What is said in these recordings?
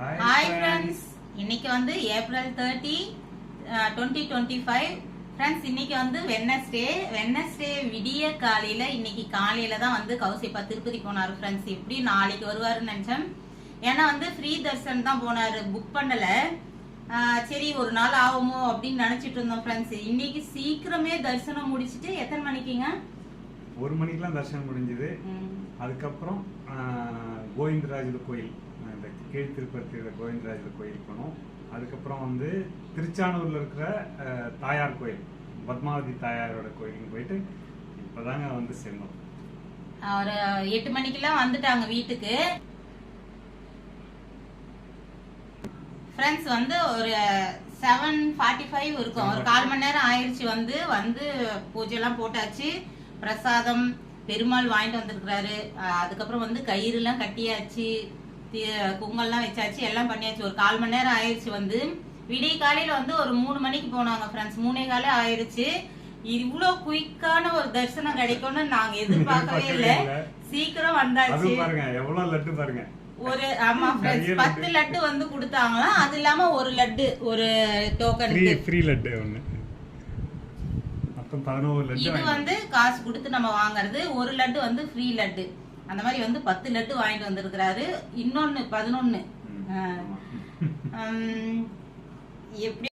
Hi friends, இன்னைக்கு வந்து April 30, 2025. Friends, இன்னைக்கு வந்து Wednesday விடிய காலையில இன்னைக்கு காலையில தான் வந்து கௌசிப்பா திருப்பதி போனாரு friends. எப்படி நாளைக்கு வருவாருன்னு நினைச்சேன். ஏன்னா வந்து ஃப்ரீ தர்சன் தான் போனாரு, புக் பண்ணல. சரி ஒரு நாள் ஆகுமோ அப்படின்னு நினைச்சிட்டு இருந்தோம் ஃப்ரெண்ட்ஸ். இன்னைக்கு சீக்கிரமே தரிசனம் முடிச்சிட்டு எத்தனை மணிக்குங்க? 1 மணிக்கெல்லாம் தரிசனம் முடிஞ்சது. அதுக்கப்புறம் கோவிந்தராஜர் கோயில், இந்த கீழ் திருப்பதி கோவிந்தராஜர் கோயில் போனோம். அதுக்கப்புறம் வந்து திருச்சானூர்ல இருக்கிற தாயார் கோயில், பத்மாவதி தாயாரோட கோயிலுக்கு போயிட்டு இப்பதாங்க வந்து சேர்ந்தோம். ஒரு 8 மணிக்கெல்லாம் வந்துட்டாங்க வீட்டுக்கு. ஃப்ரெண்ட்ஸ் வந்து ஒரு 7:45 இருக்கும், ஒரு 1/4 மணி நேரம் ஆயிடுச்சு. வந்து பூஜை எல்லாம் போட்டாச்சு, பிரசாதம் பெருமாள் வாங்கிட்டு வந்திருக்கிறாரு. அதுக்கப்புறம் வந்து கயிறு எல்லாம் கட்டியாச்சு, குங்கல்லாம் வச்சாச்சு, எல்லாம் பண்ணியாச்சு. ஒரு 1/4 மணி நேரம் ஆயிடுச்சு. வந்து விடிய காலையில வந்து ஒரு 3 மணிக்கு போனாங்க ஃப்ரெண்ட்ஸ். 3:15 ஆயிடுச்சு. இவ்வளவு குயிக்கான ஒரு தரிசனம் கிடைக்கும்னு நாங்க எதிர்பார்க்கவே இல்லை. சீக்கிரம் வந்தாச்சு. பாருங்க எவ்வளவு லட்டு பாருங்க. ஒரு ஆமா ஃப்ரெண்ட்ஸ் 10 லட்டு வந்து கொடுத்தாங்களாம். அது இல்லாம ஒரு லட்டு, ஒரு டோக்கன் ஃப்ரீ லட்டு ஒண்ணு, மொத்தம் 11 லட்டு. இது வந்து காசு கொடுத்து நம்ம வாங்குறது. ஒரு லட்டு வந்து ஃப்ரீ லட்டு. அந்த மாதிரி வந்து 10 லட்டு வாங்கிட்டு வந்திருக்கிறாரு. இன்னொன்னு 11. எப்படி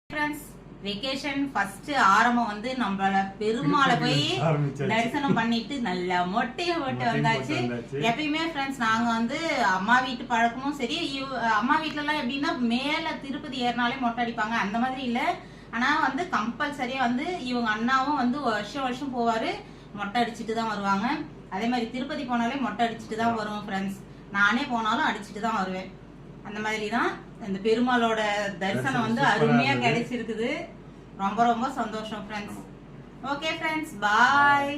ஃப்ரெண்ட்ஸ், வெக்கேஷன் ஃபர்ஸ்ட் ஆரம்பம் வந்து நம்மள பெருமாளை போய் தரிசனம் பண்ணிட்டு நல்லா மொட்டையை போட்டு வந்தாச்சு. எப்பயுமே ஃப்ரெண்ட்ஸ் நாங்க வந்து அம்மா வீட்டு பழக்கமும் சரி, அம்மா வீட்டுல எல்லாம் எப்படின்னா மேல திருப்பதி ஏறினாலே மொட்டை அடிப்பாங்க, அந்த மாதிரி இல்ல. ஆனா வந்து கம்பல்சரியா வந்து இவங்க அண்ணாவும் வந்து வருஷம் போவாரு, மொட்டை அடிச்சுட்டு தான் வருவாங்க. அதே மாதிரி திருப்பதி போனாலே மொட்டை அடிச்சுட்டு தான் வருவோம் ஃப்ரெண்ட்ஸ். நானே போனாலும் அடிச்சுட்டு தான் வருவேன். அந்த மாதிரி தான் இந்த பெருமாளோட தரிசனம் வந்து அருமையா கிடைச்சிருக்குது. ரொம்ப ரொம்ப சந்தோஷம் ஃப்ரெண்ட்ஸ். ஓகே ஃப்ரெண்ட்ஸ், பாய்.